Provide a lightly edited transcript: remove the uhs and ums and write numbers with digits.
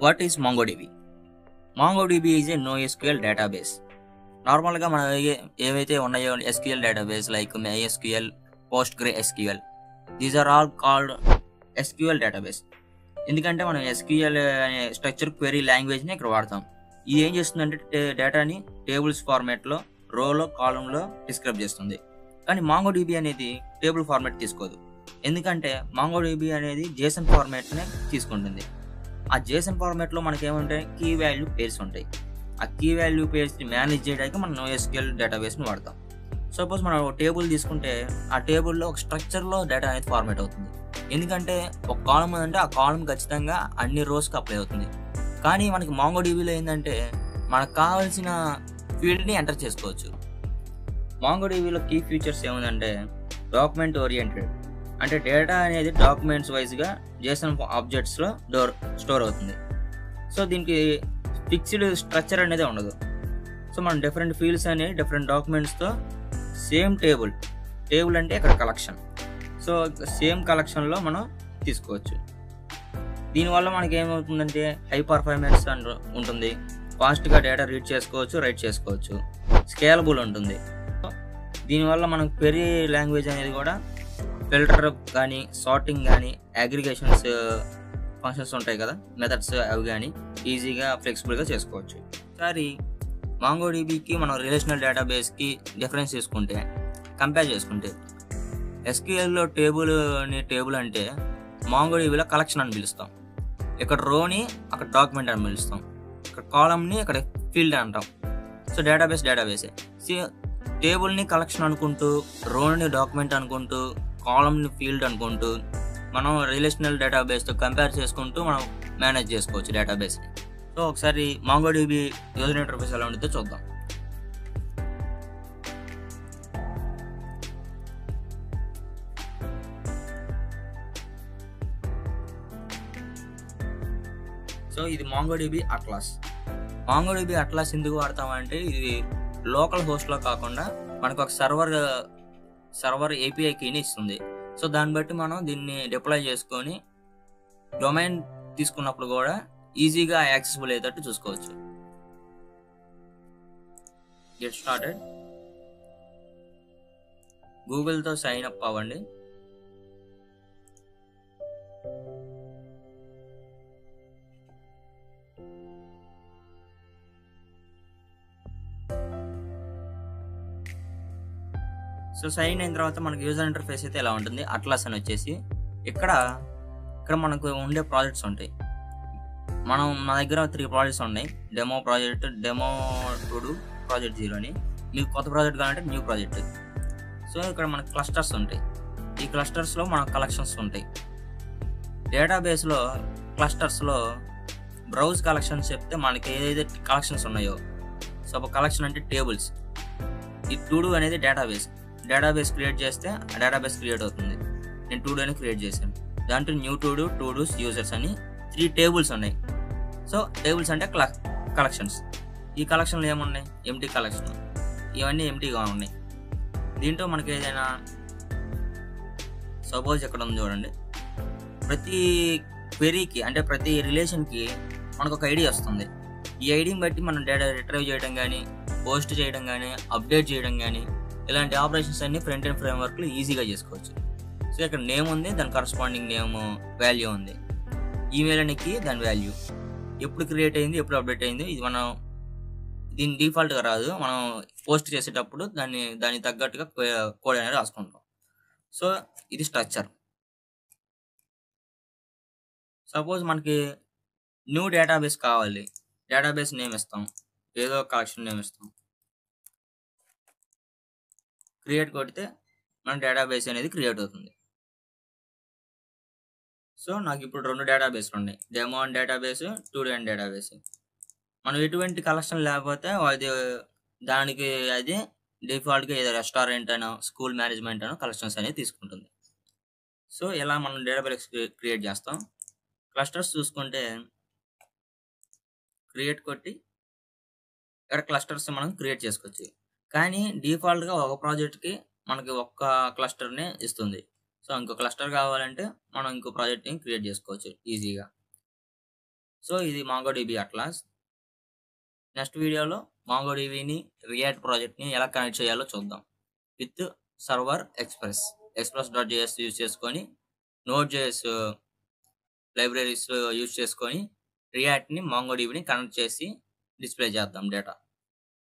What is MongoDB? MongoDB is a NoSQL database. నార్మల్గా మన ఏవైతే ఉన్నాయో SQL database like MySQL, PostgreSQL, these are all called SQL database. ఎందుకంటే మనం SQL అనే స్ట్రక్చర్ క్వెరీ లాంగ్వేజ్ని ఇక్కడ వాడతాం. ఇది ఏం చేస్తుందంటే డేటాని టేబుల్స్ ఫార్మాట్లో, రోలో, కాలంలో డిస్క్రైబ్ చేస్తుంది. కానీ MongoDB అనేది టేబుల్ ఫార్మాట్ తీసుకోదు. ఎందుకంటే MongoDB అనేది JSON ఫార్మాట్నే తీసుకుంటుంది. ఆ JSON ఫార్మాట్లో మనకేముంటాయి, కీ వాల్యూ పేర్స్ ఉంటాయి. ఆ కీ వాల్యూ పేర్స్ని మేనేజ్ చేయడానికి మనం NoSQL డేటాబేస్ని వాడతాం. సపోజ్ మనం టేబుల్ తీసుకుంటే ఆ టేబుల్లో ఒక స్ట్రక్చర్లో డేటా అనేది ఫార్మాట్ అవుతుంది. ఎందుకంటే ఒక కాలం ఉందంటే ఆ కాలం ఖచ్చితంగా అన్ని రోస్కి అప్లై అవుతుంది. కానీ మనకి MongoDBలో ఏంటంటే మనకు కావాల్సిన ఫీల్డ్ని ఎంటర్ చేసుకోవచ్చు. MongoDBలో కీ ఫీచర్స్ ఏముందంటే డాక్యుమెంట్ ఓరియంటెడ్, అంటే డేటా అనేది డాక్యుమెంట్స్ వైజ్గా JSON ఆబ్జెక్ట్స్లో స్టోర్ అవుతుంది. సో దీనికి ఫిక్స్డ్ స్ట్రక్చర్ అనేది ఉండదు. సో మనం డిఫరెంట్ ఫీల్డ్స్ అనేవి డిఫరెంట్ డాక్యుమెంట్స్తో సేమ్ టేబుల్ అంటే ఇక్కడ కలెక్షన్, సో సేమ్ కలెక్షన్లో మనం తీసుకోవచ్చు. దీనివల్ల మనకి ఏమవుతుందంటే హై పర్ఫార్మెన్స్ ఉంటుంది, ఫాస్ట్గా డేటా రీడ్ చేసుకోవచ్చు, రైట్ చేసుకోవచ్చు, స్కేలబుల్ ఉంటుంది. దీనివల్ల మనం క్వెరీ లాంగ్వేజ్ అనేది కూడా ఫిల్టర్ కానీ, సార్టింగ్ కానీ, అగ్రిగేషన్స్ ఫంక్షన్స్ ఉంటాయి కదా, మెథడ్స్, అవి కానీ ఈజీగా ఫ్లెక్సిబుల్గా చేసుకోవచ్చు. ఒకసారి MongoDBకి మనం రిలేషనల్ డేటాబేస్కి డిఫరెన్స్ చేసుకుంటే, కంపేర్ చేసుకుంటే, SQLలో టేబుల్ అంటే MongoDBలో కలెక్షన్ అని పిలుస్తాం. ఇక్కడ రోని అక్కడ డాక్యుమెంట్ అని పిలుస్తాం, ఇక్కడ కాలమ్ని అక్కడ ఫీల్డ్ అంటాం. సో డేటాబేసే. టేబుల్ని కలెక్షన్ అనుకుంటూ, రోని డాక్యుమెంట్ అనుకుంటూ, కాలమ్ని ఫీల్డ్ అనుకుంటూ మనం రిలేషనల్ డేటాబేస్తో కంపేర్ చేసుకుంటూ మనం మేనేజ్ చేసుకోవచ్చు డేటాబేస్ని. సో ఒకసారి MongoDB యూజర్ ఇంటర్ఫేస్ ఎలా ఉంటుందో చూద్దాం. సో ఇది MongoDB అట్లాస్. MongoDB అట్లాస్ ఎందుకు వాడతామంటే ఇది లోకల్ హోస్ట్లో కాకుండా మనకు ఒక సర్వర్ API కీని ఇస్తుంది. సో దాన్ని బట్టి మనం దీన్ని డిప్లాయ్ చేసుకొని డొమైన్ తీసుకున్నప్పుడు కూడా ఈజీగా యాక్సెసిబుల్ అయ్యేటట్టు చూసుకోవచ్చు. Get started. గూగుల్తో సైన్ అప్ అవ్వండి. సో సైన్ అయిన తర్వాత మనకి యూజర్ ఇంటర్ఫేస్ అయితే ఎలా ఉంటుంది, అట్లాస్ అని వచ్చేసి ఇక్కడ మనకు ఉండే ప్రాజెక్ట్స్ ఉంటాయి. నా దగ్గర 3 ప్రాజెక్ట్స్ ఉన్నాయి. డెమో ప్రాజెక్ట్, డెమో 2, ప్రాజెక్ట్ 0 అని. మీకు కొత్త ప్రాజెక్ట్ కావాలంటే న్యూ ప్రాజెక్ట్. సో ఇక్కడ మనకు క్లస్టర్స్ ఉంటాయి. ఈ క్లస్టర్స్లో మనకు కలెక్షన్స్ ఉంటాయి. డేటాబేస్లో క్లస్టర్స్లో బ్రౌజ్ కలెక్షన్స్ చెప్తే మనకి ఏదైతే కలెక్షన్స్ ఉన్నాయో, సో కలెక్షన్ అంటే టేబుల్స్. ఈ టుడూ అనేది డేటాబేస్ క్రియేట్ చేస్తే ఆ డేటాబేస్ క్రియేట్ అవుతుంది. నేను టుడూ అని క్రియేట్ చేశాను. దాంట్లో న్యూ టుడూస్, యూజర్స్ అని 3 టేబుల్స్ ఉన్నాయి. సో టేబుల్స్ అంటే కలెక్షన్స్. ఈ కలెక్షన్లు ఏమున్నాయి, ఎంటీ కలెక్షన్, ఇవన్నీ ఎంటీగా ఉన్నాయి. దీంట్లో మనకి ఏదైనా సపోజ్ ఇక్కడ ఉంది చూడండి, ప్రతి క్వెరీకి అంటే ప్రతి రిలేషన్కి మనకు ఒక ఐడి వస్తుంది. ఈ ఐడిని బట్టి మనం డేటా రిట్రైవ్ చేయడం కానీ, పోస్ట్ చేయడం కానీ, అప్డేట్ చేయడం కానీ, ఇలాంటి ఆపరేషన్స్ అన్ని ఫ్రంట్ ఎండ్ ఫ్రేమ్వర్క్లో ఈజీగా చేసుకోవచ్చు. సో ఇక్కడ నేమ్ ఉంది, దాని కరస్పాండింగ్ నేమ్ వాల్యూ ఉంది. ఈమెయిల్ అనేది దాని వాల్యూ, ఎప్పుడు క్రియేట్ అయింది, ఎప్పుడు అప్డేట్ అయింది. ఇది మనం దీని డిఫాల్ట్గా రాదు, మనం పోస్ట్ చేసేటప్పుడు దానికి తగ్గట్టుగా కోడ్ అనేది రాసుకుంటాం. సో ఇది స్ట్రక్చర్. సపోజ్ మనకి న్యూ డేటాబేస్ కావాలి, డేటాబేస్ నేమ్ ఇస్తాం, ఏదో కలెక్షన్ నేమ్ ఇస్తాం, క్రియేట్ కొడితే మన డేటాబేస్ అనేది క్రియేట్ అవుతుంది. సో నాకు ఇప్పుడు 2 డేటాబేస్లు ఉన్నాయి, demo and database, today and database. మనం ఎటువంటి కలెక్షన్ లేకపోతే దానికి అది డిఫాల్ట్గా ఏదో రెస్టారెంట్ అనో, స్కూల్ మేనేజ్మెంట్ అనో కలెక్షన్స్ అనేది తీసుకుంటుంది. సో ఇలా మనం డేటాబేస్ క్రియేట్ చేస్తాం. క్లస్టర్స్ చూసుకుంటే క్రియేట్ కొట్టి ఇక్కడ క్లస్టర్స్ మనం క్రియేట్ చేసుకోవచ్చు. కానీ డిఫాల్ట్గా ఒక ప్రాజెక్ట్కి మనకి ఒక్క క్లస్టర్నే ఇస్తుంది. సో ఇంకో క్లస్టర్ కావాలంటే మనం ఇంకో ప్రాజెక్ట్ని క్రియేట్ చేసుకోవచ్చు ఈజీగా. సో ఇది మాంగోడిబి అట్లాస్. నెక్స్ట్ వీడియోలో మాంగోడిబిని రియాక్ట్ ప్రాజెక్ట్ని ఎలా కనెక్ట్ చేయాలో చూద్దాం విత్ సర్వర్ ఎక్స్ప్రెస్.js యూజ్ చేసుకొని నోడ్.js లైబ్రరీస్ యూజ్ చేసుకొని రియాక్ట్ని మాంగోడిబిని కనెక్ట్ చేసి డిస్ప్లే చేద్దాం డేటా.